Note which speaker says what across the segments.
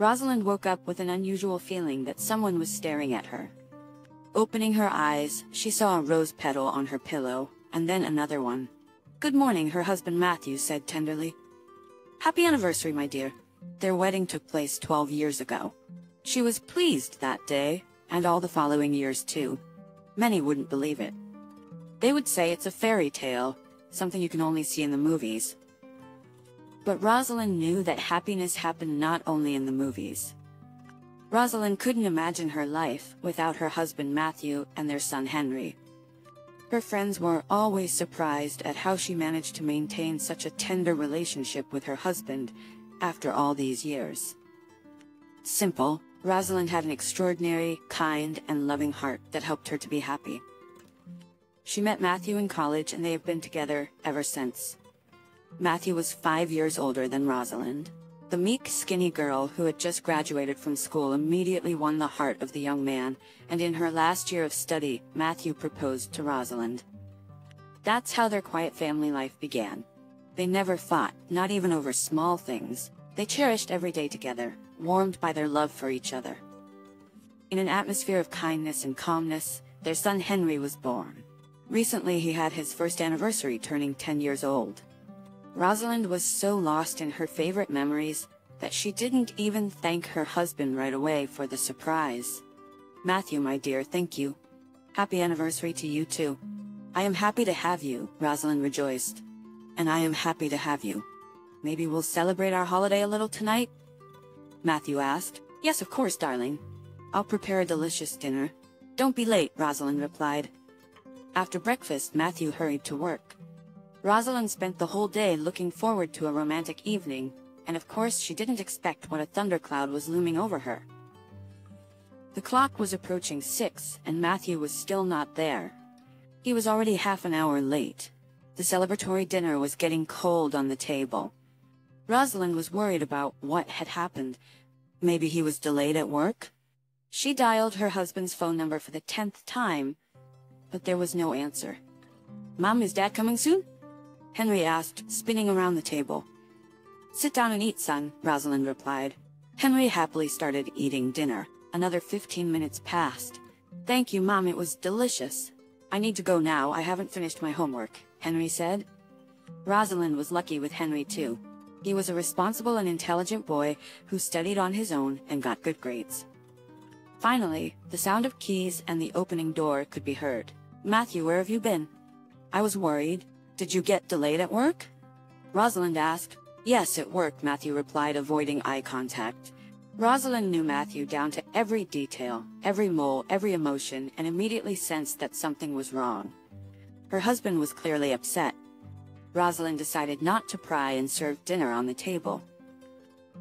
Speaker 1: Rosalind woke up with an unusual feeling that someone was staring at her. Opening her eyes, she saw a rose petal on her pillow, and then another one. "Good morning," her husband Matthew said tenderly. "Happy anniversary, my dear." Their wedding took place 12 years ago. She was pleased that day, and all the following years too. Many wouldn't believe it. They would say it's a fairy tale, something you can only see in the movies. But Rosalind knew that happiness happened not only in the movies. Rosalind couldn't imagine her life without her husband Matthew and their son Henry. Her friends were always surprised at how she managed to maintain such a tender relationship with her husband after all these years. Simple, Rosalind had an extraordinary, kind, and loving heart that helped her to be happy. She met Matthew in college and they have been together ever since. Matthew was 5 years older than Rosalind. The meek, skinny girl who had just graduated from school immediately won the heart of the young man, and in her last year of study, Matthew proposed to Rosalind. That's how their quiet family life began. They never fought, not even over small things. They cherished every day together, warmed by their love for each other. In an atmosphere of kindness and calmness, their son Henry was born. Recently he had his first anniversary, turning 10 years old. Rosalind was so lost in her favorite memories that she didn't even thank her husband right away for the surprise. "Matthew, my dear, thank you. Happy anniversary to you too." "I am happy to have you," Rosalind rejoiced. "And I am happy to have you. Maybe we'll celebrate our holiday a little tonight?" Matthew asked. "Yes, of course, darling. I'll prepare a delicious dinner." "Don't be late," Rosalind replied. After breakfast, Matthew hurried to work. Rosalind spent the whole day looking forward to a romantic evening, and of course she didn't expect what a thundercloud was looming over her. The clock was approaching 6, and Matthew was still not there. He was already half an hour late. The celebratory dinner was getting cold on the table. Rosalind was worried about what had happened. Maybe he was delayed at work? She dialed her husband's phone number for the 10th time, but there was no answer. "Mom, is Dad coming soon?" Henry asked, spinning around the table. "Sit down and eat, son," Rosalind replied. Henry happily started eating dinner. Another 15 minutes passed. "Thank you, Mom, it was delicious." "I need to go now, I haven't finished my homework," Henry said. Rosalind was lucky with Henry too. He was a responsible and intelligent boy who studied on his own and got good grades. Finally, the sound of keys and the opening door could be heard. "Matthew, where have you been?" "I was worried." "Did you get delayed at work?" Rosalind asked. "Yes, at work," Matthew replied, avoiding eye contact. Rosalind knew Matthew down to every detail, every mole, every emotion, and immediately sensed that something was wrong. Her husband was clearly upset. Rosalind decided not to pry and served dinner on the table.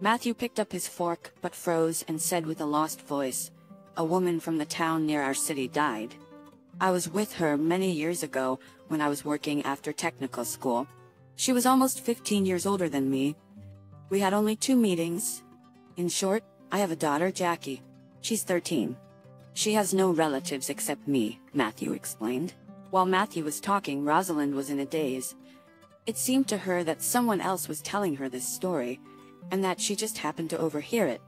Speaker 1: Matthew picked up his fork but froze and said with a lost voice, "A woman from the town near our city died. I was with her many years ago when I was working after technical school. She was almost 15 years older than me. We had only 2 meetings. In short, I have a daughter, Jackie. She's 13. She has no relatives except me," Matthew explained. While Matthew was talking, Rosalind was in a daze. It seemed to her that someone else was telling her this story, and that she just happened to overhear it.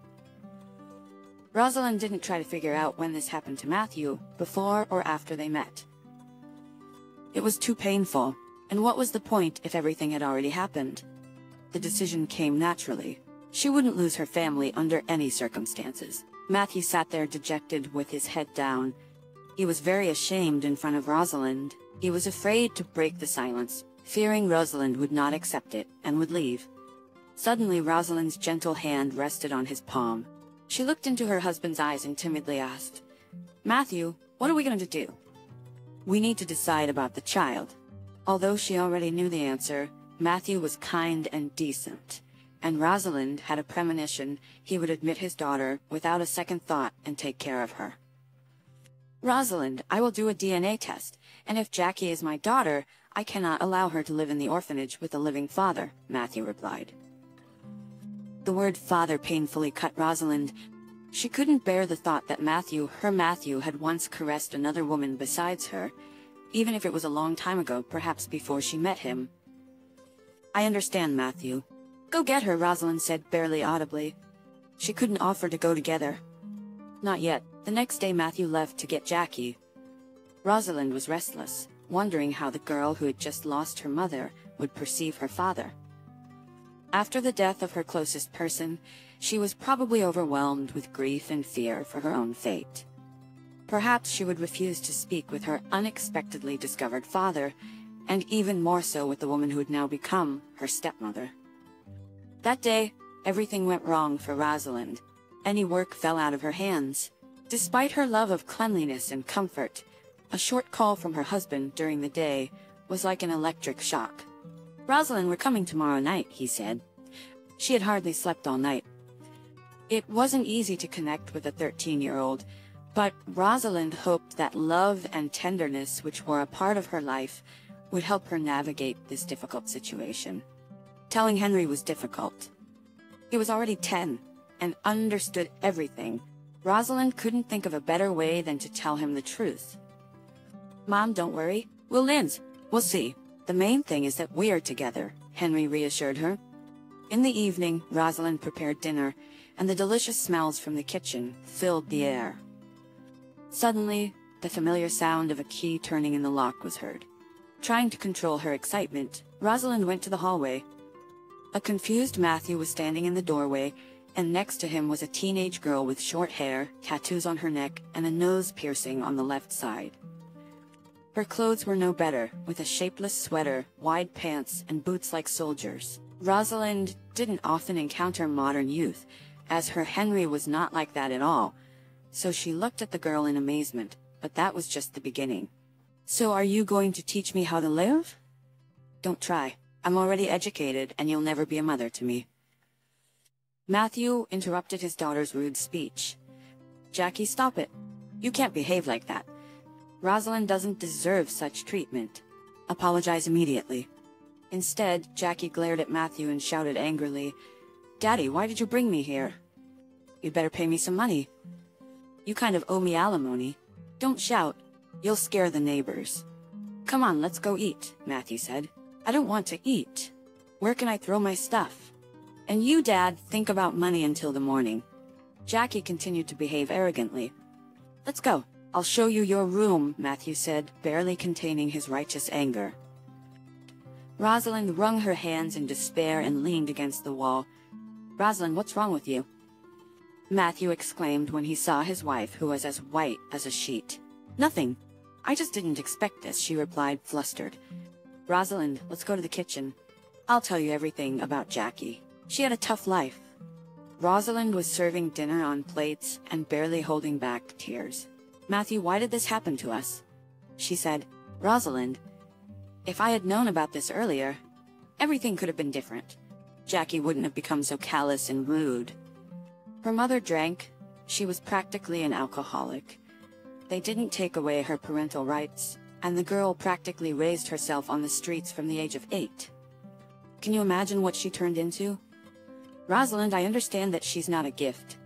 Speaker 1: Rosalind didn't try to figure out when this happened to Matthew, before or after they met. It was too painful, and what was the point if everything had already happened? The decision came naturally. She wouldn't lose her family under any circumstances. Matthew sat there dejected with his head down. He was very ashamed in front of Rosalind. He was afraid to break the silence, fearing Rosalind would not accept it and would leave. Suddenly Rosalind's gentle hand rested on his palm. She looked into her husband's eyes and timidly asked, "Matthew, what are we going to do?" "We need to decide about the child." Although she already knew the answer, Matthew was kind and decent, and Rosalind had a premonition he would admit his daughter without a second thought and take care of her. "Rosalind, I will do a DNA test, and if Jackie is my daughter, I cannot allow her to live in the orphanage with a living father," Matthew replied. The word father painfully cut Rosalind. She couldn't bear the thought that her Matthew had once caressed another woman besides her, even if it was a long time ago, perhaps before she met him. "I understand, Matthew. Go get her," Rosalind said barely audibly. She couldn't offer to go together. Not yet. The next day Matthew left to get Jackie. Rosalind was restless, wondering how the girl who had just lost her mother would perceive her father. After the death of her closest person, she was probably overwhelmed with grief and fear for her own fate. Perhaps she would refuse to speak with her unexpectedly discovered father, and even more so with the woman who had now become her stepmother. That day, everything went wrong for Rosalind. Any work fell out of her hands. Despite her love of cleanliness and comfort, a short call from her husband during the day was like an electric shock. "Rosalind, we're coming tomorrow night," he said. She had hardly slept all night. It wasn't easy to connect with a 13-year-old, but Rosalind hoped that love and tenderness, which were a part of her life, would help her navigate this difficult situation. Telling Henry was difficult. He was already 10 and understood everything. Rosalind couldn't think of a better way than to tell him the truth. "Mom, don't worry. We'll live. We'll see. The main thing is that we're together," Henry reassured her. In the evening, Rosalind prepared dinner, and the delicious smells from the kitchen filled the air. Suddenly, the familiar sound of a key turning in the lock was heard. Trying to control her excitement, Rosalind went to the hallway. A confused Matthew was standing in the doorway, and next to him was a teenage girl with short hair, tattoos on her neck, and a nose piercing on the left side. Her clothes were no better, with a shapeless sweater, wide pants, and boots like soldiers. Rosalind didn't often encounter modern youth, as her Henry was not like that at all, so she looked at the girl in amazement, but that was just the beginning. "So are you going to teach me how to live?" "Don't try. I'm already educated, and you'll never be a mother to me." Matthew interrupted his daughter's rude speech. "Jackie, stop it. You can't behave like that. Rosalind doesn't deserve such treatment. Apologize immediately." Instead, Jackie glared at Matthew and shouted angrily, "Daddy, why did you bring me here?" "You'd better pay me some money." "You kind of owe me alimony." "Don't shout. You'll scare the neighbors." "Come on, let's go eat," Matthew said. "I don't want to eat. Where can I throw my stuff?" "And you, Dad, think about money until the morning." Jackie continued to behave arrogantly. "Let's go. I'll show you your room," Matthew said, barely containing his righteous anger. Rosalind wrung her hands in despair and leaned against the wall. "Rosalind, what's wrong with you?" Matthew exclaimed when he saw his wife, who was as white as a sheet. "Nothing. I just didn't expect this," she replied, flustered. "Rosalind, let's go to the kitchen. I'll tell you everything about Jackie. She had a tough life." Rosalind was serving dinner on plates and barely holding back tears. "Matthew, why did this happen to us?" She said, "Rosalind, if I had known about this earlier, everything could have been different. Jackie wouldn't have become so callous and rude." Her mother drank. She was practically an alcoholic. They didn't take away her parental rights, and the girl practically raised herself on the streets from the age of 8. Can you imagine what she turned into? "Rosalind, I understand that she's not a gift.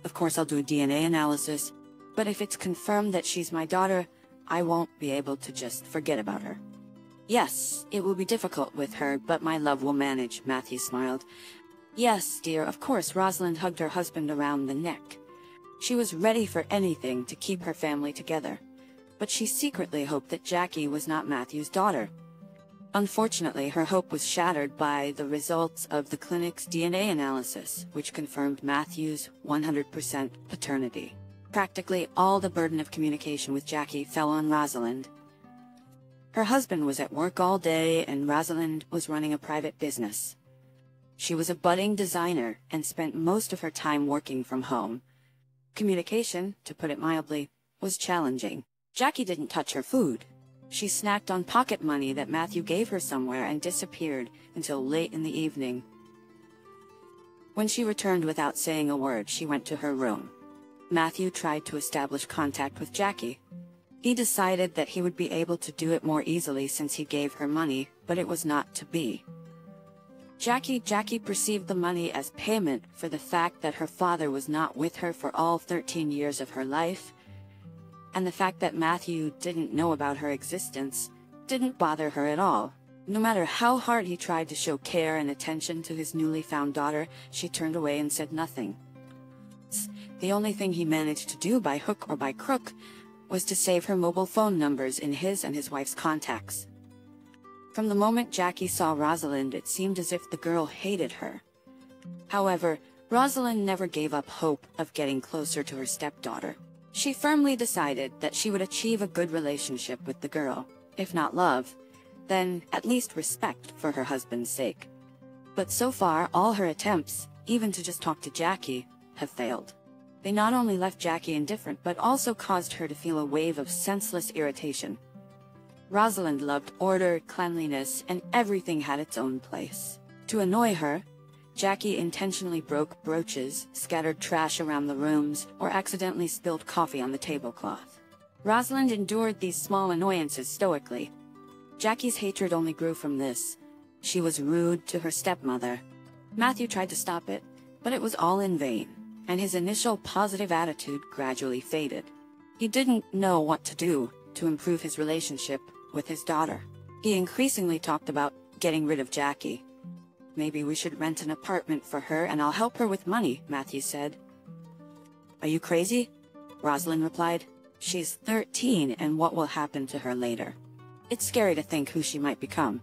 Speaker 1: Of course I'll do a DNA analysis, but if it's confirmed that she's my daughter, I won't be able to just forget about her." "Yes, it will be difficult with her, but my love will manage," Matthew smiled. "Yes, dear, of course." Rosalind hugged her husband around the neck. She was ready for anything to keep her family together, but she secretly hoped that Jackie was not Matthew's daughter. Unfortunately, her hope was shattered by the results of the clinic's DNA analysis, which confirmed Matthew's 100% paternity. Practically all the burden of communication with Jackie fell on Rosalind. Her husband was at work all day, and Rosalind was running a private business. She was a budding designer and spent most of her time working from home. Communication, to put it mildly, was challenging. Jackie didn't touch her food. She snacked on pocket money that Matthew gave her somewhere and disappeared until late in the evening. When she returned without saying a word, she went to her room. Matthew tried to establish contact with Jackie. He decided that he would be able to do it more easily since he gave her money, but it was not to be. Jackie perceived the money as payment for the fact that her father was not with her for all 13 years of her life, and the fact that Matthew didn't know about her existence didn't bother her at all. No matter how hard he tried to show care and attention to his newly found daughter, she turned away and said nothing. The only thing he managed to do by hook or by crook was to save her mobile phone numbers in his and his wife's contacts. From the moment Jackie saw Rosalind, it seemed as if the girl hated her. However, Rosalind never gave up hope of getting closer to her stepdaughter. She firmly decided that she would achieve a good relationship with the girl, if not love, then at least respect for her husband's sake. But so far, all her attempts, even to just talk to Jackie, have failed. They not only left Jackie indifferent, but also caused her to feel a wave of senseless irritation. Rosalind loved order, cleanliness, and everything had its own place. To annoy her, Jackie intentionally broke brooches, scattered trash around the rooms, or accidentally spilled coffee on the tablecloth. Rosalind endured these small annoyances stoically. Jackie's hatred only grew from this. She was rude to her stepmother. Matthew tried to stop it, but it was all in vain, and his initial positive attitude gradually faded. He didn't know what to do to improve his relationship with his daughter. He increasingly talked about getting rid of Jackie. "Maybe we should rent an apartment for her and I'll help her with money," Matthew said. "Are you crazy?" Rosalind replied. "She's 13 and what will happen to her later? It's scary to think who she might become.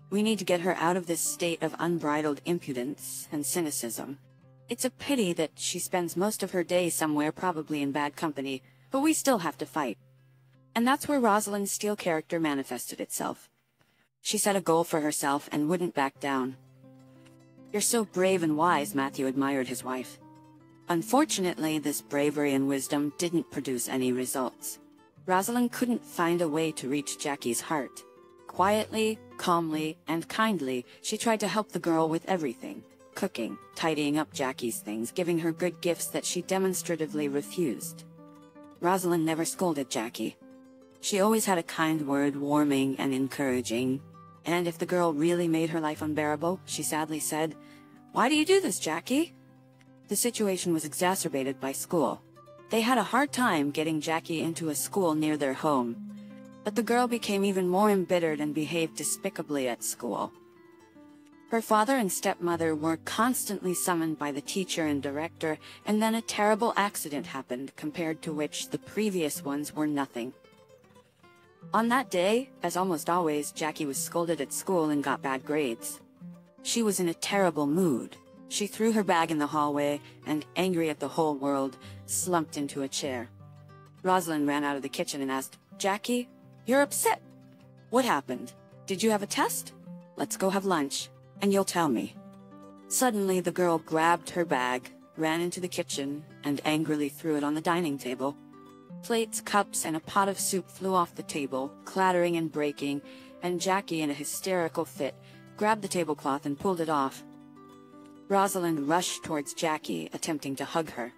Speaker 1: We need to get her out of this state of unbridled impudence and cynicism. It's a pity that she spends most of her day somewhere, probably in bad company, but we still have to fight." And that's where Rosalind's steel character manifested itself. She set a goal for herself and wouldn't back down. "You're so brave and wise," Matthew admired his wife. Unfortunately, this bravery and wisdom didn't produce any results. Rosalind couldn't find a way to reach Jackie's heart. Quietly, calmly, and kindly, she tried to help the girl with everything: cooking, tidying up Jackie's things, giving her good gifts that she demonstratively refused. Rosalind never scolded Jackie. She always had a kind word, warming and encouraging. And if the girl really made her life unbearable, she sadly said, "Why do you do this, Jackie?" The situation was exacerbated by school. They had a hard time getting Jackie into a school near their home. But the girl became even more embittered and behaved despicably at school. Her father and stepmother were constantly summoned by the teacher and director, and then a terrible accident happened, compared to which the previous ones were nothing. On that day, as almost always, Jackie was scolded at school and got bad grades. She was in a terrible mood. She threw her bag in the hallway and, angry at the whole world, slumped into a chair. Rosalind ran out of the kitchen and asked, "Jackie, you're upset. What happened? Did you have a test? Let's go have lunch, and you'll tell me." Suddenly, the girl grabbed her bag, ran into the kitchen, and angrily threw it on the dining table. Plates, cups, and a pot of soup flew off the table, clattering and breaking, and Jackie, in a hysterical fit, grabbed the tablecloth and pulled it off. Rosalind rushed towards Jackie, attempting to hug her.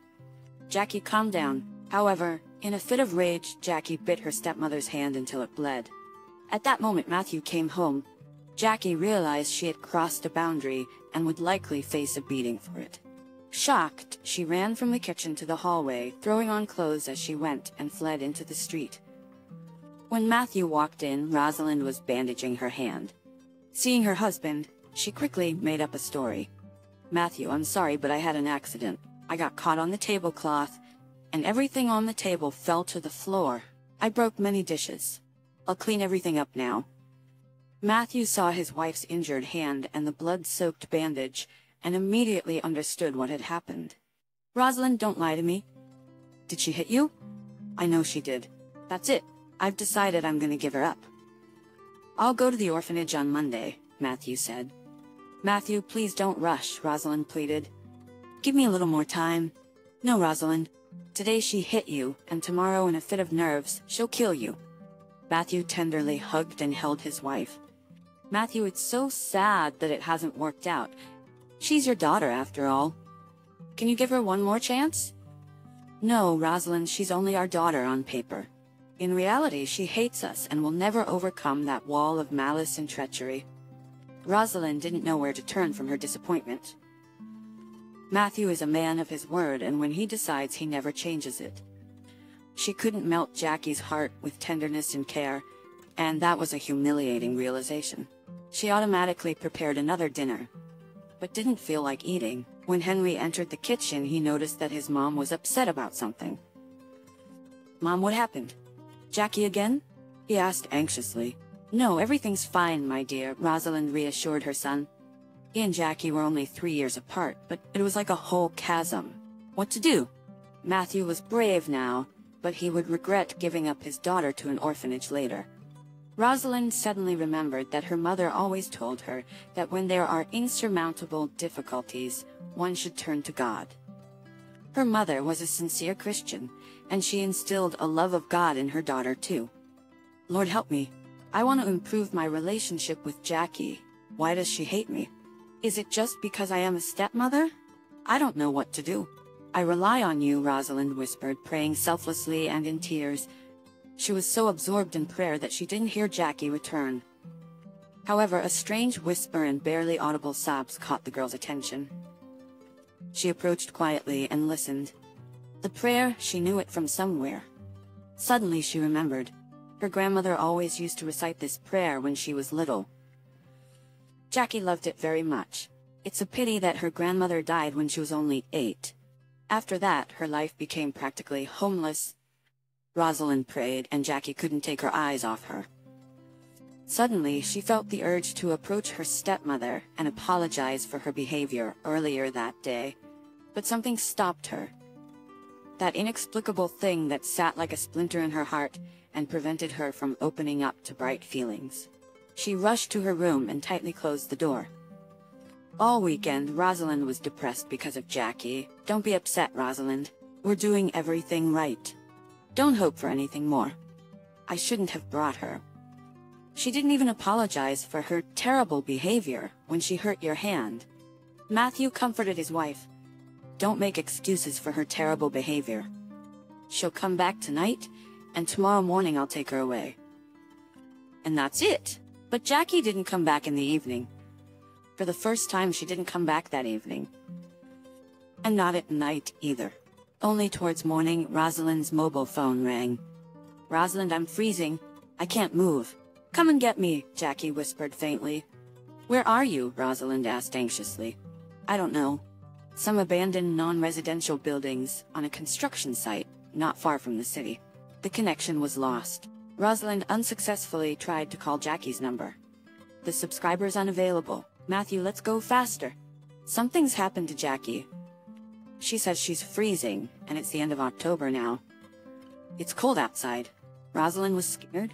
Speaker 1: Jackie calmed down. However, in a fit of rage, Jackie bit her stepmother's hand until it bled. At that moment, Matthew came home. Jackie realized she had crossed a boundary and would likely face a beating for it. Shocked, she ran from the kitchen to the hallway, throwing on clothes as she went, and fled into the street. When Matthew walked in, Rosalind was bandaging her hand. Seeing her husband, she quickly made up a story. "Matthew, I'm sorry, but I had an accident. I got caught on the tablecloth, and everything on the table fell to the floor. I broke many dishes. I'll clean everything up now." Matthew saw his wife's injured hand and the blood-soaked bandage, and immediately understood what had happened. "Rosalind, don't lie to me. Did she hit you?" "I know she did. That's it. I've decided I'm gonna give her up." "I'll go to the orphanage on Monday," Matthew said. "Matthew, please don't rush," Rosalind pleaded. "Give me a little more time." "No, Rosalind. Today she hit you, and tomorrow, in a fit of nerves, she'll kill you." Matthew tenderly hugged and held his wife. "Matthew, it's so sad that it hasn't worked out. She's your daughter, after all. Can you give her one more chance?" "No, Rosalind, she's only our daughter on paper. In reality, she hates us and will never overcome that wall of malice and treachery." Rosalind didn't know where to turn from her disappointment. Matthew is a man of his word, and when he decides, he never changes it. She couldn't melt Jackie's heart with tenderness and care, and that was a humiliating realization. She automatically prepared another dinner, but didn't feel like eating. When Henry entered the kitchen, he noticed that his mom was upset about something. "Mom, what happened? Jackie again?" he asked anxiously. "No, everything's fine, my dear," Rosalind reassured her son. He and Jackie were only 3 years apart, but it was like a whole chasm. What to do? Matthew was brave now, but he would regret giving up his daughter to an orphanage later. Rosalind suddenly remembered that her mother always told her that when there are insurmountable difficulties, one should turn to God. Her mother was a sincere Christian, and she instilled a love of God in her daughter too. "Lord, help me. I want to improve my relationship with Jackie. Why does she hate me? Is it just because I am a stepmother? I don't know what to do. I rely on you," Rosalind whispered, praying selflessly and in tears. She was so absorbed in prayer that she didn't hear Jackie return. However, a strange whisper and barely audible sobs caught the girl's attention. She approached quietly and listened. The prayer, she knew it from somewhere. Suddenly she remembered. Her grandmother always used to recite this prayer when she was little. Jackie loved it very much. It's a pity that her grandmother died when she was only 8. After that, her life became practically homeless. Rosalind prayed, and Jackie couldn't take her eyes off her. Suddenly, she felt the urge to approach her stepmother and apologize for her behavior earlier that day. But something stopped her. That inexplicable thing that sat like a splinter in her heart and prevented her from opening up to bright feelings. She rushed to her room and tightly closed the door. All weekend, Rosalind was depressed because of Jackie. "Don't be upset, Rosalind. We're doing everything right. Don't hope for anything more. I shouldn't have brought her. She didn't even apologize for her terrible behavior when she hurt your hand." Matthew comforted his wife. "Don't make excuses for her terrible behavior. She'll come back tonight, and tomorrow morning I'll take her away." And that's it. But Jackie didn't come back in the evening. For the first time, she didn't come back that evening. And not at night either. Only towards morning, Rosalind's mobile phone rang. "Rosalind, I'm freezing. I can't move. Come and get me," Jackie whispered faintly. "Where are you?" Rosalind asked anxiously. "I don't know. Some abandoned non-residential buildings on a construction site not far from the city." The connection was lost. Rosalind unsuccessfully tried to call Jackie's number. "The subscriber's unavailable. Matthew, let's go faster. Something's happened to Jackie. She says she's freezing, and it's the end of October now. It's cold outside." Rosalind was scared.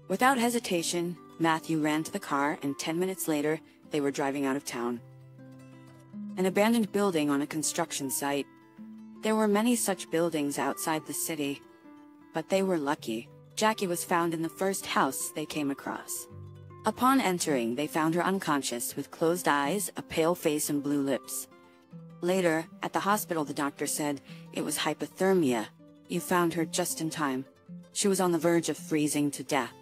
Speaker 1: Without hesitation, Matthew ran to the car, and 10 minutes later, they were driving out of town. An abandoned building on a construction site. There were many such buildings outside the city, but they were lucky. Jackie was found in the first house they came across. Upon entering, they found her unconscious with closed eyes, a pale face, and blue lips. Later, at the hospital, the doctor said it was hypothermia. "You found her just in time. She was on the verge of freezing to death.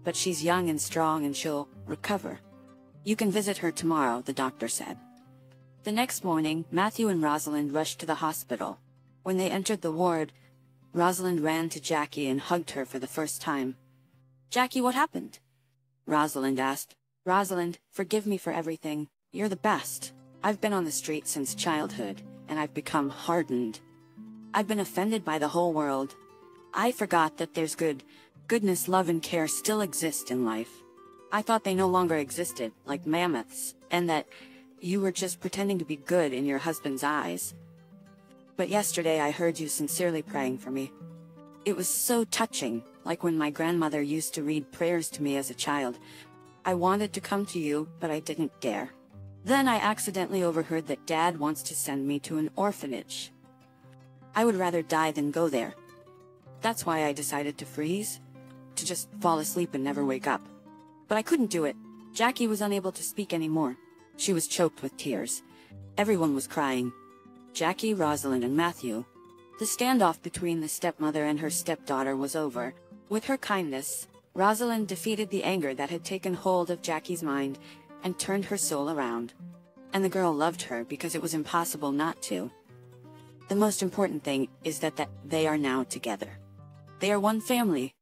Speaker 1: But she's young and strong and she'll recover. You can visit her tomorrow," the doctor said. The next morning, Matthew and Rosalind rushed to the hospital. When they entered the ward, Rosalind ran to Jackie and hugged her for the first time. "Jackie, what happened?" Rosalind asked. "Rosalind, forgive me for everything. You're the best. I've been on the street since childhood, and I've become hardened. I've been offended by the whole world. I forgot that there's goodness, love, and care still exist in life. I thought they no longer existed, like mammoths, and that you were just pretending to be good in your husband's eyes. But yesterday I heard you sincerely praying for me. It was so touching, like when my grandmother used to read prayers to me as a child. I wanted to come to you, but I didn't dare. Then I accidentally overheard that Dad wants to send me to an orphanage. I would rather die than go there. That's why I decided to freeze, to just fall asleep and never wake up. But I couldn't do it. Jackie was unable to speak anymore. She was choked with tears. Everyone was crying. Jackie, Rosalind, and Matthew. The standoff between the stepmother and her stepdaughter was over. With her kindness, Rosalind defeated the anger that had taken hold of Jackie's mind and turned her soul around. And the girl loved her because it was impossible not to. The most important thing is that they are now together. They are one family,